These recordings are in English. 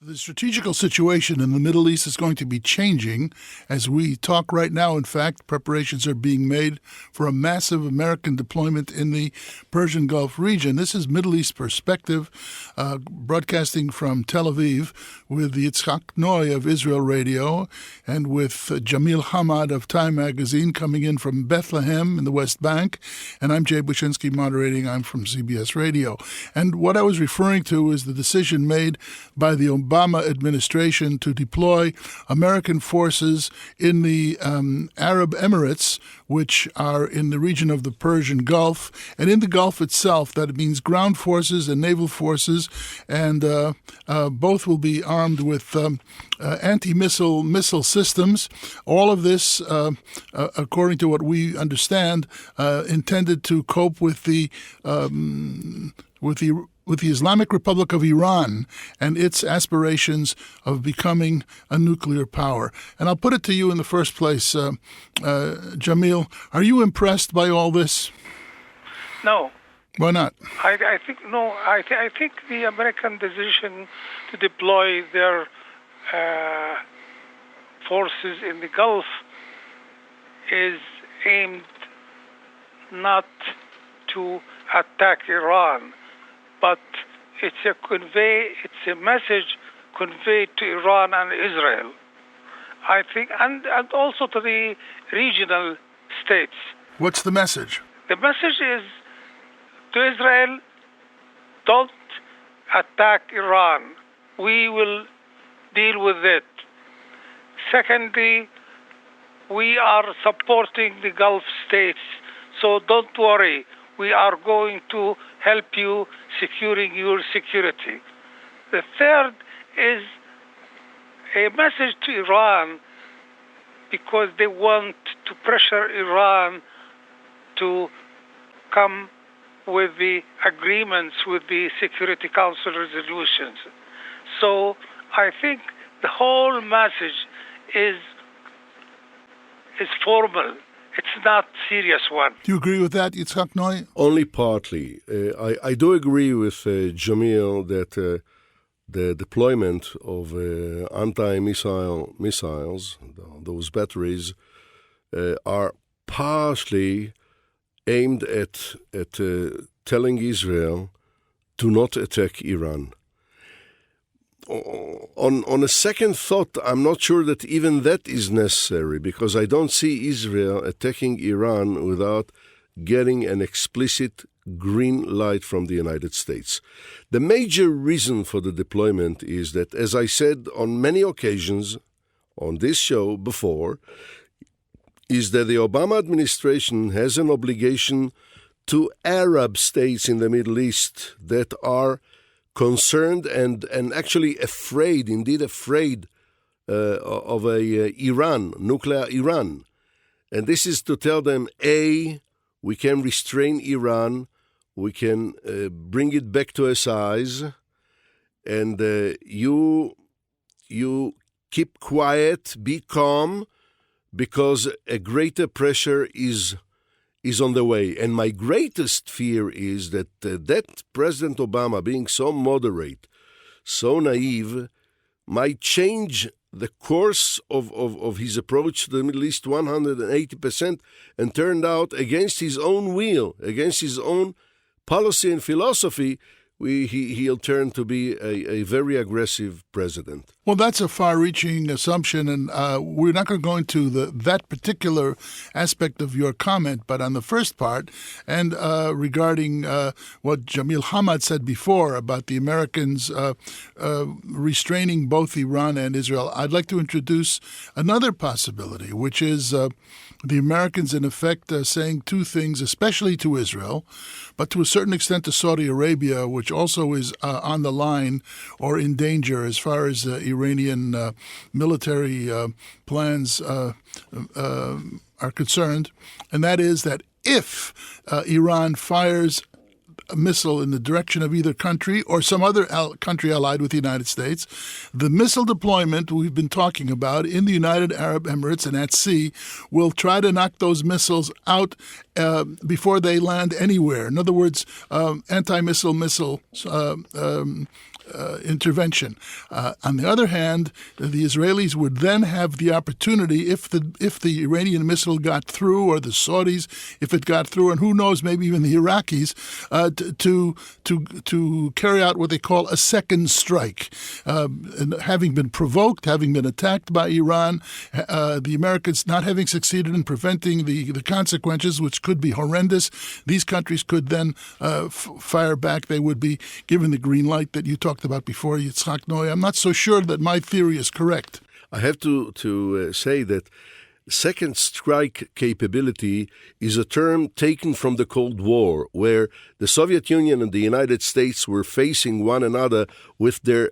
The strategical situation in the Middle East is going to be changing as we talk right now. In fact, preparations are being made for a massive American deployment in the Persian Gulf region. This is Middle East Perspective, broadcasting from Tel Aviv with Yitzhak Noy of Israel Radio and with Jamil Hamad of Time Magazine coming in from Bethlehem in the West Bank. And I'm Jay Bushinsky moderating. I'm from CBS Radio. And what I was referring to is the decision made by the Obama administration to deploy American forces in the Arab Emirates, which are in the region of the Persian Gulf. And in the Gulf itself, that means ground forces and naval forces, and both will be armed with anti-missile systems. All of this, according to what we understand, intended to cope with the Islamic Republic of Iran and its aspirations of becoming a nuclear power. And I'll put it to you in the first place, Jamil, are you impressed by all this? No. Why not? I think the American decision to deploy their forces in the Gulf is aimed not to attack Iran, but it's a message conveyed to Iran and Israel, I think, and also to the regional states. What's the message? The message is to Israel, don't attack Iran. We will deal with it. Secondly, we are supporting the Gulf states, so don't worry. We are going to help you securing your security. The third is a message to Iran because they want to pressure Iran to come with the agreements with the Security Council resolutions. So I think the whole message is formal. It's not serious one. Do you agree with that, Yitzhak Noy? Only partly. I do agree with Jamil that the deployment of anti-missile missiles, those batteries, are partially aimed at telling Israel to not attack Iran. On a second thought, I'm not sure that even that is necessary, because I don't see Israel attacking Iran without getting an explicit green light from the United States. The major reason for the deployment is that, as I said on many occasions on this show before, is that the Obama administration has an obligation to Arab states in the Middle East that are concerned and actually afraid of a nuclear Iran. And this is to tell them, A, we can restrain Iran, we can bring it back to a size, and you keep quiet, be calm, because a greater pressure is on the way. And my greatest fear is that that President Obama, being so moderate, so naive, might change the course of his approach to the Middle East 180% and turned out against his own will, against his own policy and philosophy, he'll turn to be a very aggressive president. Well, that's a far-reaching assumption, and we're not going to go into that particular aspect of your comment, but on the first part, and regarding what Jamil Hamad said before about the Americans restraining both Iran and Israel, I'd like to introduce another possibility, which is the Americans, in effect, saying two things, especially to Israel, but to a certain extent to Saudi Arabia, which also is on the line or in danger as far as Iranian military plans are concerned, and that is that if Iran fires a missile in the direction of either country or some other country allied with the United States, the missile deployment we've been talking about in the United Arab Emirates and at sea will try to knock those missiles out before they land anywhere. In other words, anti-missile intervention. On the other hand, the Israelis would then have the opportunity, if the Iranian missile got through, or the Saudis, if it got through, and who knows, maybe even the Iraqis, to carry out what they call a second strike. And having been provoked, having been attacked by Iran, the Americans not having succeeded in preventing the consequences, which could be horrendous, these countries could then fire back. They would be given the green light that you talked about before, Yitzhak Noy. I'm not so sure that my theory is correct. I have to say that second strike capability is a term taken from the Cold War, where the Soviet Union and the United States were facing one another with their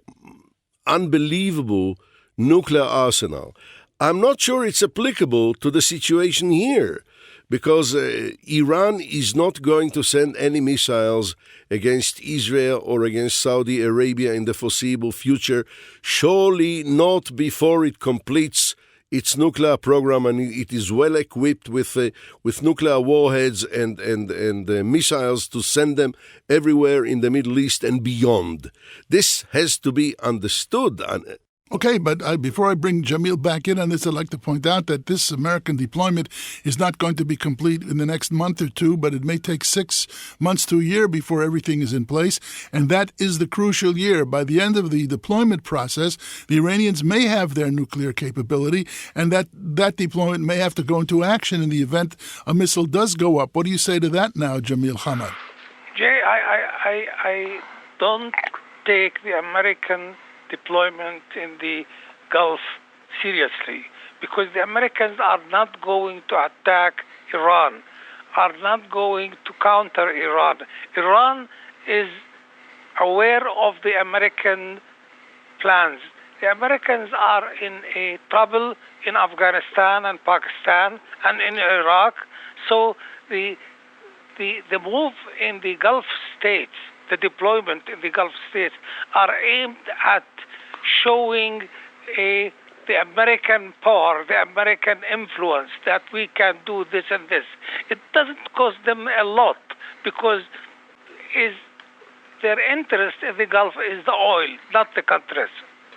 unbelievable nuclear arsenal. I'm not sure it's applicable to the situation here, because Iran is not going to send any missiles against Israel or against Saudi Arabia in the foreseeable future, surely not before it completes its nuclear program and it is well equipped with nuclear warheads and missiles to send them everywhere in the Middle East and beyond. This has to be understood. Okay, but before I bring Jamil back in on this, I'd like to point out that this American deployment is not going to be complete in the next month or two, but it may take 6 months to a year before everything is in place, and that is the crucial year. By the end of the deployment process, the Iranians may have their nuclear capability, and that deployment may have to go into action in the event a missile does go up. What do you say to that now, Jamil Hamad? Jay, I don't take the American deployment in the Gulf seriously, because the Americans are not going to attack Iran, are not going to counter Iran. Iran is aware of the American plans. The Americans are in a trouble in Afghanistan and Pakistan and in Iraq. So the move in the Gulf states, the deployment in the Gulf states, are aimed at showing the American power, the American influence, that we can do this and this. It doesn't cost them a lot, because their interest in the Gulf is the oil, not the countries.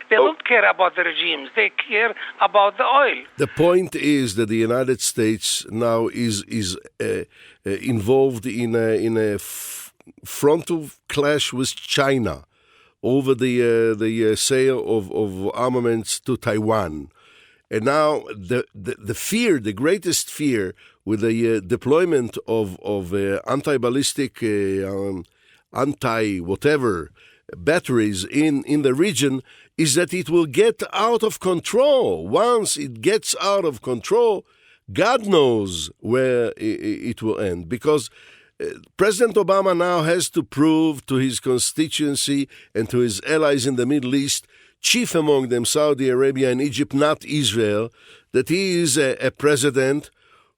They don't care about the regimes. They care about the oil. The point is that the United States now is involved in a frontal clash with China over the sale of armaments to Taiwan. And now the greatest fear with the deployment of anti-ballistic, anti-whatever batteries in the region is that it will get out of control. Once it gets out of control, God knows where it will end. Because President Obama now has to prove to his constituency and to his allies in the Middle East, chief among them Saudi Arabia and Egypt, not Israel, that he is a president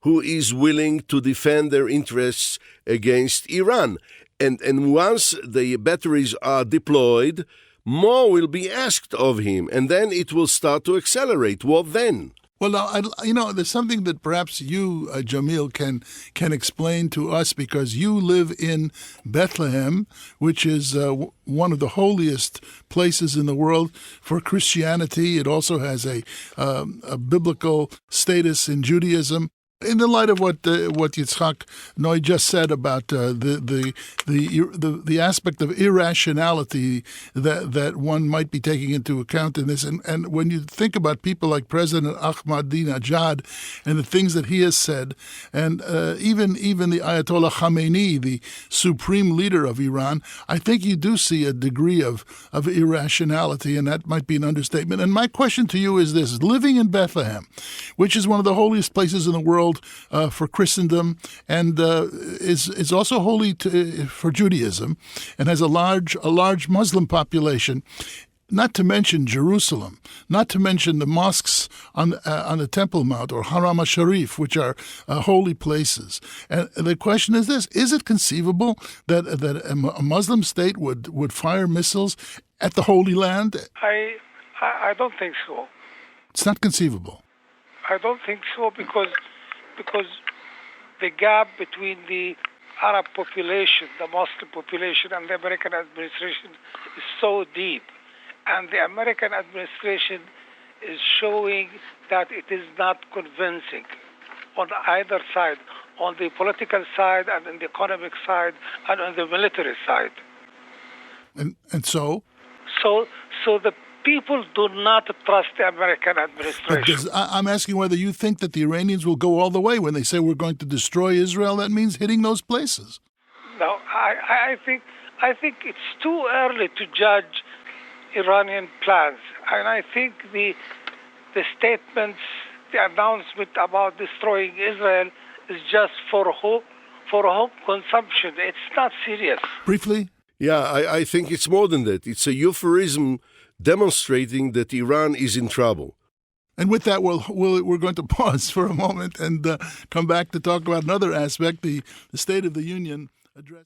who is willing to defend their interests against Iran. And once the batteries are deployed, more will be asked of him, and then it will start to accelerate. What then? Well, now, there's something that perhaps you, Jamil, can explain to us, because you live in Bethlehem, which is one of the holiest places in the world for Christianity. It also has a biblical status in Judaism. In the light of what Yitzhak Noy just said about the aspect of irrationality that one might be taking into account in this, and when you think about people like President Ahmadinejad and the things that he has said, and even the Ayatollah Khamenei, the supreme leader of Iran, I think you do see a degree of irrationality, and that might be an understatement. And my question to you is this: living in Bethlehem, which is one of the holiest places in the world for Christendom, and is also holy for Judaism, and has a large Muslim population. Not to mention Jerusalem, not to mention the mosques on the Temple Mount or Haram al-Sharif, which are holy places. And the question is this: is it conceivable that a Muslim state would fire missiles at the Holy Land? I don't think so. It's not conceivable. I don't think so, because the gap between the Arab population, the Muslim population, and the American administration is so deep. And the American administration is showing that it is not convincing on either side, on the political side and on the economic side and on the military side. And so? So the people do not trust the American administration. I'm asking whether you think that the Iranians will go all the way when they say we're going to destroy Israel. That means hitting those places. No, I think it's too early to judge Iranian plans. And I think the statements, the announcement about destroying Israel is just for home consumption. It's not serious. Briefly? Yeah, I think it's more than that. It's a euphemism demonstrating that Iran is in trouble. And with that, we're going to pause for a moment and come back to talk about another aspect, the State of the Union address.